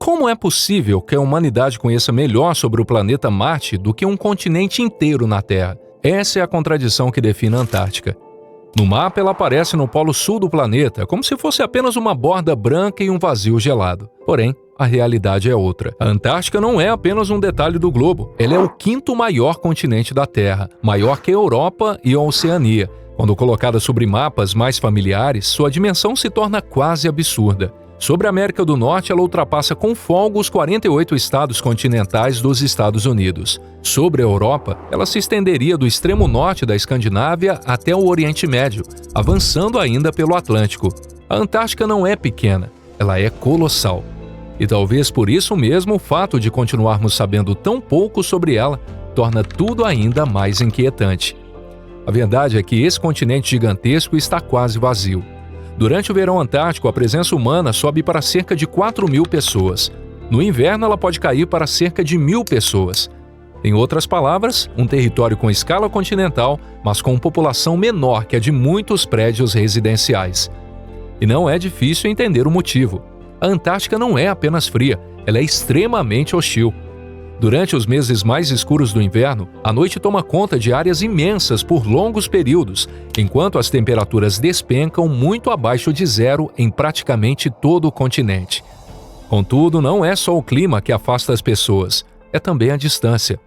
Como é possível que a humanidade conheça melhor sobre o planeta Marte do que um continente inteiro na Terra? Essa é a contradição que define a Antártica. No mapa, ela aparece no polo sul do planeta, como se fosse apenas uma borda branca e um vazio gelado. Porém, a realidade é outra. A Antártica não é apenas um detalhe do globo. Ela é o quinto maior continente da Terra, maior que a Europa e a Oceania. Quando colocada sobre mapas mais familiares, sua dimensão se torna quase absurda. Sobre a América do Norte, ela ultrapassa com folga os 48 estados continentais dos Estados Unidos. Sobre a Europa, ela se estenderia do extremo norte da Escandinávia até o Oriente Médio, avançando ainda pelo Atlântico. A Antártica não é pequena, ela é colossal. E talvez por isso mesmo o fato de continuarmos sabendo tão pouco sobre ela torna tudo ainda mais inquietante. A verdade é que esse continente gigantesco está quase vazio. Durante o verão antártico, a presença humana sobe para cerca de 4.000 pessoas. No inverno, ela pode cair para cerca de 1.000 pessoas. Em outras palavras, um território com escala continental, mas com população menor que a de muitos prédios residenciais. E não é difícil entender o motivo. A Antártica não é apenas fria, ela é extremamente hostil. Durante os meses mais escuros do inverno, a noite toma conta de áreas imensas por longos períodos, enquanto as temperaturas despencam muito abaixo de zero em praticamente todo o continente. Contudo, não é só o clima que afasta as pessoas, é também a distância.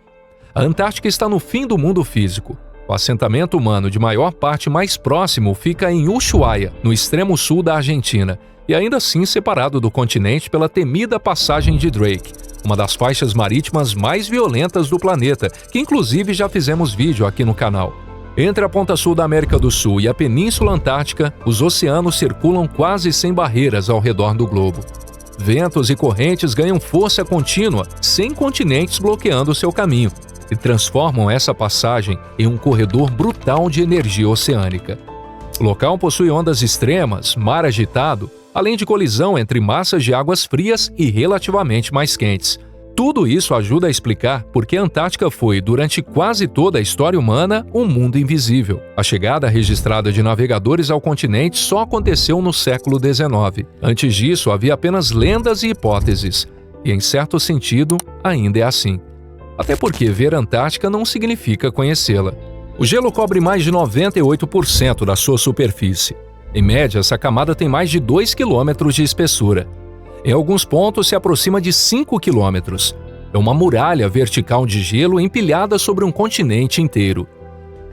A Antártica está no fim do mundo físico. O assentamento humano de maior parte mais próximo fica em Ushuaia, no extremo sul da Argentina, e ainda assim separado do continente pela temida passagem de Drake, uma das faixas marítimas mais violentas do planeta, que inclusive já fizemos vídeo aqui no canal. Entre a ponta sul da América do Sul e a Península Antártica, os oceanos circulam quase sem barreiras ao redor do globo. Ventos e correntes ganham força contínua, sem continentes bloqueando seu caminho, e transformam essa passagem em um corredor brutal de energia oceânica. O local possui ondas extremas, mar agitado, além de colisão entre massas de águas frias e relativamente mais quentes. Tudo isso ajuda a explicar por que a Antártica foi, durante quase toda a história humana, um mundo invisível. A chegada registrada de navegadores ao continente só aconteceu no século XIX. Antes disso, havia apenas lendas e hipóteses. E, em certo sentido, ainda é assim. Até porque ver a Antártica não significa conhecê-la. O gelo cobre mais de 98% da sua superfície. Em média, essa camada tem mais de 2 km de espessura. Em alguns pontos, se aproxima de 5 km. É uma muralha vertical de gelo empilhada sobre um continente inteiro.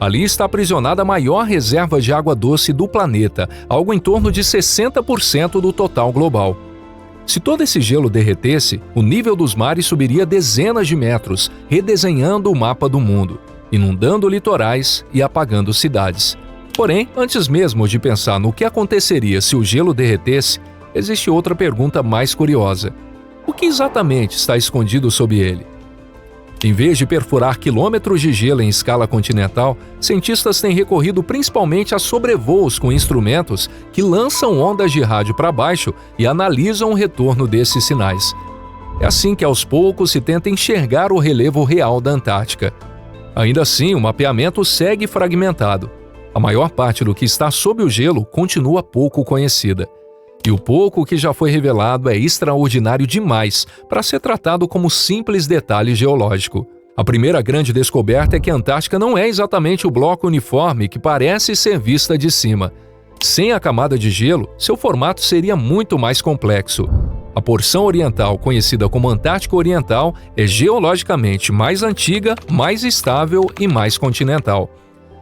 Ali está aprisionada a maior reserva de água doce do planeta, algo em torno de 60% do total global. Se todo esse gelo derretesse, o nível dos mares subiria dezenas de metros, redesenhando o mapa do mundo, inundando litorais e apagando cidades. Porém, antes mesmo de pensar no que aconteceria se o gelo derretesse, existe outra pergunta mais curiosa. O que exatamente está escondido sob ele? Em vez de perfurar quilômetros de gelo em escala continental, cientistas têm recorrido principalmente a sobrevoos com instrumentos que lançam ondas de rádio para baixo e analisam o retorno desses sinais. É assim que aos poucos se tenta enxergar o relevo real da Antártica. Ainda assim, o mapeamento segue fragmentado. A maior parte do que está sob o gelo continua pouco conhecida. E o pouco que já foi revelado é extraordinário demais para ser tratado como simples detalhe geológico. A primeira grande descoberta é que a Antártica não é exatamente o bloco uniforme que parece ser vista de cima. Sem a camada de gelo, seu formato seria muito mais complexo. A porção oriental, conhecida como Antártica Oriental, é geologicamente mais antiga, mais estável e mais continental.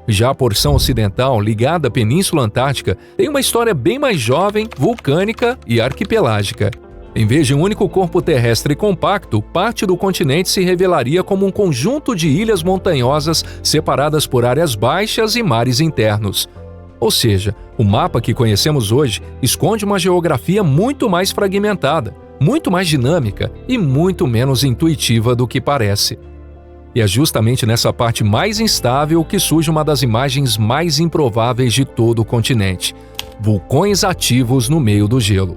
Já a porção ocidental, ligada à Península Antártica, tem uma história bem mais jovem, vulcânica e arquipelágica. Em vez de um único corpo terrestre compacto, parte do continente se revelaria como um conjunto de ilhas montanhosas separadas por áreas baixas e mares internos. Ou seja, o mapa que conhecemos hoje esconde uma geografia muito mais fragmentada, muito mais dinâmica e muito menos intuitiva do que parece. E é justamente nessa parte mais instável que surge uma das imagens mais improváveis de todo o continente: vulcões ativos no meio do gelo.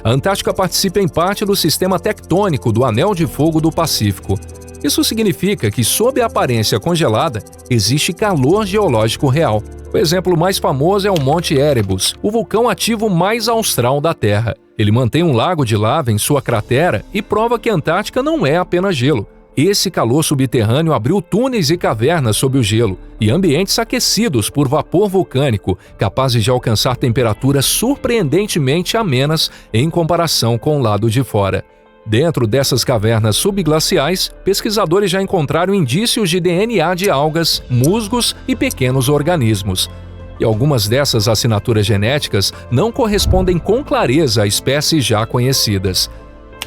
A Antártica participa em parte do sistema tectônico do Anel de Fogo do Pacífico. Isso significa que, sob a aparência congelada, existe calor geológico real. O exemplo mais famoso é o Monte Erebus, o vulcão ativo mais austral da Terra. Ele mantém um lago de lava em sua cratera e prova que a Antártica não é apenas gelo. Esse calor subterrâneo abriu túneis e cavernas sob o gelo e ambientes aquecidos por vapor vulcânico, capazes de alcançar temperaturas surpreendentemente amenas em comparação com o lado de fora. Dentro dessas cavernas subglaciais, pesquisadores já encontraram indícios de DNA de algas, musgos e pequenos organismos. E algumas dessas assinaturas genéticas não correspondem com clareza a espécies já conhecidas.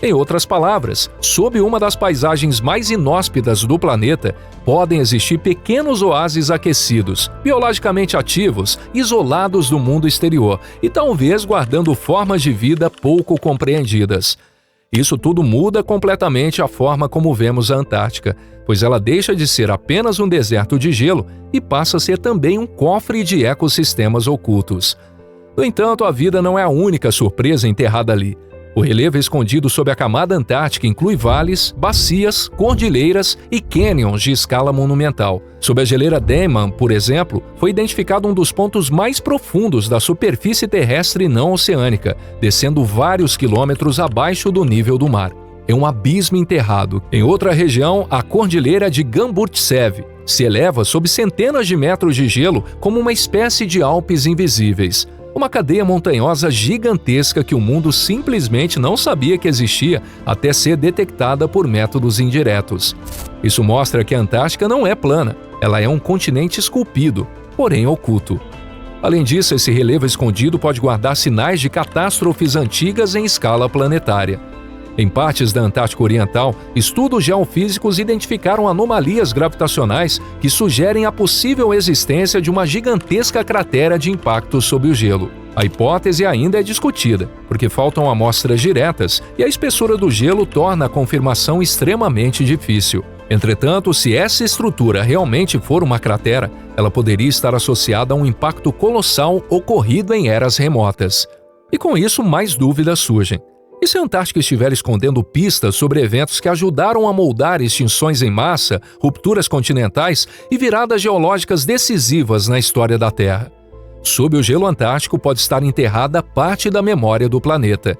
Em outras palavras, sob uma das paisagens mais inóspitas do planeta, podem existir pequenos oásis aquecidos, biologicamente ativos, isolados do mundo exterior e talvez guardando formas de vida pouco compreendidas. Isso tudo muda completamente a forma como vemos a Antártica, pois ela deixa de ser apenas um deserto de gelo e passa a ser também um cofre de ecossistemas ocultos. No entanto, a vida não é a única surpresa enterrada ali. O relevo escondido sob a camada antártica inclui vales, bacias, cordilheiras e cânions de escala monumental. Sob a geleira Dayman, por exemplo, foi identificado um dos pontos mais profundos da superfície terrestre não oceânica, descendo vários quilômetros abaixo do nível do mar. É um abismo enterrado. Em outra região, a cordilheira de Gamburtsev se eleva sob centenas de metros de gelo como uma espécie de Alpes invisíveis. Uma cadeia montanhosa gigantesca que o mundo simplesmente não sabia que existia até ser detectada por métodos indiretos. Isso mostra que a Antártica não é plana, ela é um continente esculpido, porém oculto. Além disso, esse relevo escondido pode guardar sinais de catástrofes antigas em escala planetária. Em partes da Antártica Oriental, estudos geofísicos identificaram anomalias gravitacionais que sugerem a possível existência de uma gigantesca cratera de impacto sob o gelo. A hipótese ainda é discutida, porque faltam amostras diretas e a espessura do gelo torna a confirmação extremamente difícil. Entretanto, se essa estrutura realmente for uma cratera, ela poderia estar associada a um impacto colossal ocorrido em eras remotas. E com isso, mais dúvidas surgem. E se a Antártica estiver escondendo pistas sobre eventos que ajudaram a moldar extinções em massa, rupturas continentais e viradas geológicas decisivas na história da Terra? Sob o gelo antártico pode estar enterrada parte da memória do planeta.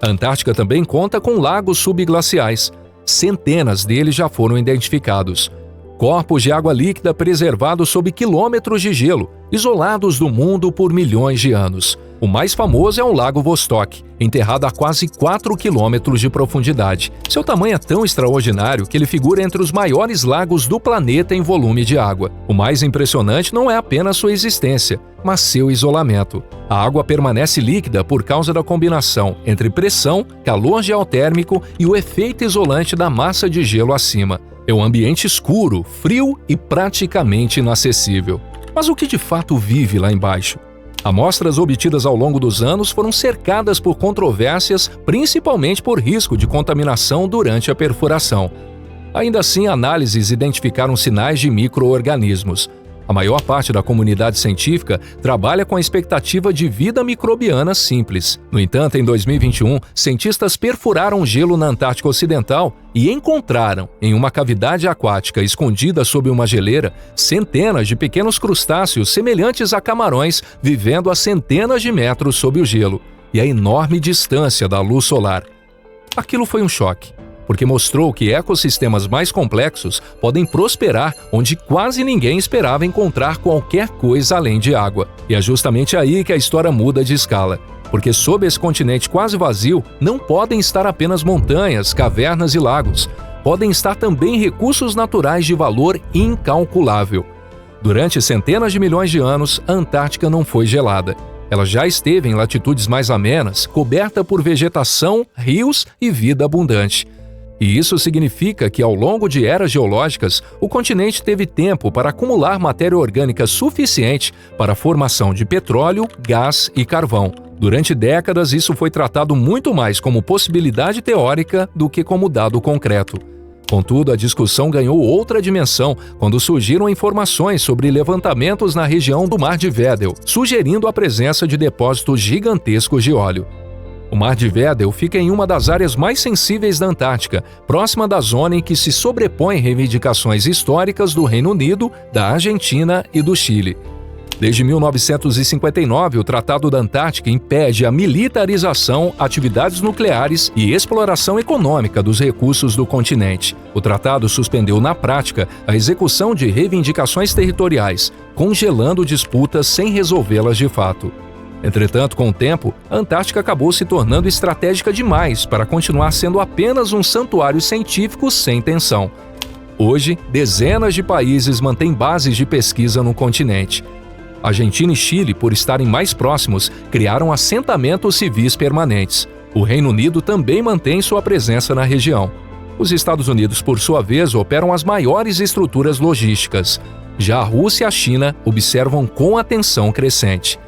A Antártica também conta com lagos subglaciais. Centenas deles já foram identificados. Corpos de água líquida preservados sob quilômetros de gelo, isolados do mundo por milhões de anos. O mais famoso é o Lago Vostok, enterrado a quase 4 quilômetros de profundidade. Seu tamanho é tão extraordinário que ele figura entre os maiores lagos do planeta em volume de água. O mais impressionante não é apenas sua existência, mas seu isolamento. A água permanece líquida por causa da combinação entre pressão, calor geotérmico e o efeito isolante da massa de gelo acima. É um ambiente escuro, frio e praticamente inacessível. Mas o que de fato vive lá embaixo? Amostras obtidas ao longo dos anos foram cercadas por controvérsias, principalmente por risco de contaminação durante a perfuração. Ainda assim, análises identificaram sinais de micro-organismos. A maior parte da comunidade científica trabalha com a expectativa de vida microbiana simples. No entanto, em 2021, cientistas perfuraram gelo na Antártica Ocidental e encontraram, em uma cavidade aquática escondida sob uma geleira, centenas de pequenos crustáceos semelhantes a camarões vivendo a centenas de metros sob o gelo e a enorme distância da luz solar. Aquilo foi um choque, porque mostrou que ecossistemas mais complexos podem prosperar onde quase ninguém esperava encontrar qualquer coisa além de água. E é justamente aí que a história muda de escala, porque sob esse continente quase vazio não podem estar apenas montanhas, cavernas e lagos. Podem estar também recursos naturais de valor incalculável. Durante centenas de milhões de anos, a Antártica não foi gelada. Ela já esteve em latitudes mais amenas, coberta por vegetação, rios e vida abundante. E isso significa que, ao longo de eras geológicas, o continente teve tempo para acumular matéria orgânica suficiente para a formação de petróleo, gás e carvão. Durante décadas, isso foi tratado muito mais como possibilidade teórica do que como dado concreto. Contudo, a discussão ganhou outra dimensão quando surgiram informações sobre levantamentos na região do Mar de Weddell, sugerindo a presença de depósitos gigantescos de óleo. O Mar de Weddell fica em uma das áreas mais sensíveis da Antártica, próxima da zona em que se sobrepõem reivindicações históricas do Reino Unido, da Argentina e do Chile. Desde 1959, o Tratado da Antártica impede a militarização, atividades nucleares e exploração econômica dos recursos do continente. O tratado suspendeu, na prática, a execução de reivindicações territoriais, congelando disputas sem resolvê-las de fato. Entretanto, com o tempo, a Antártica acabou se tornando estratégica demais para continuar sendo apenas um santuário científico sem tensão. Hoje, dezenas de países mantêm bases de pesquisa no continente. Argentina e Chile, por estarem mais próximos, criaram assentamentos civis permanentes. O Reino Unido também mantém sua presença na região. Os Estados Unidos, por sua vez, operam as maiores estruturas logísticas. Já a Rússia e a China observam com atenção crescente.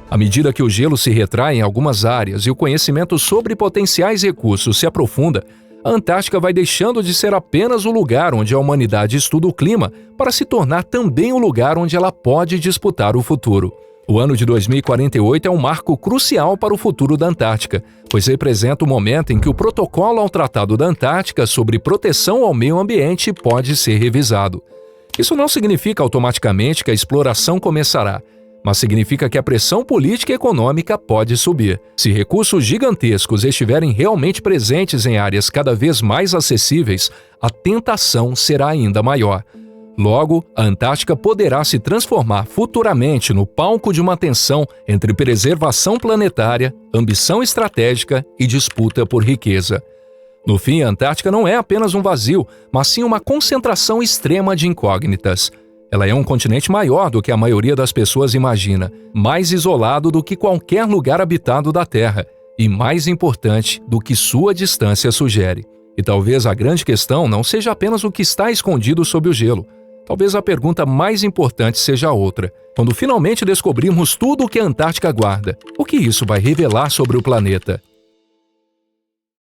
À medida que o gelo se retrai em algumas áreas e o conhecimento sobre potenciais recursos se aprofunda, a Antártica vai deixando de ser apenas o lugar onde a humanidade estuda o clima para se tornar também o lugar onde ela pode disputar o futuro. O ano de 2048 é um marco crucial para o futuro da Antártica, pois representa o momento em que o protocolo ao Tratado da Antártica sobre proteção ao meio ambiente pode ser revisado. Isso não significa automaticamente que a exploração começará, mas significa que a pressão política e econômica pode subir. Se recursos gigantescos estiverem realmente presentes em áreas cada vez mais acessíveis, a tentação será ainda maior. Logo, a Antártica poderá se transformar futuramente no palco de uma tensão entre preservação planetária, ambição estratégica e disputa por riqueza. No fim, a Antártica não é apenas um vazio, mas sim uma concentração extrema de incógnitas. Ela é um continente maior do que a maioria das pessoas imagina, mais isolado do que qualquer lugar habitado da Terra e mais importante do que sua distância sugere. E talvez a grande questão não seja apenas o que está escondido sob o gelo. Talvez a pergunta mais importante seja outra. Quando finalmente descobrirmos tudo o que a Antártica guarda, o que isso vai revelar sobre o planeta?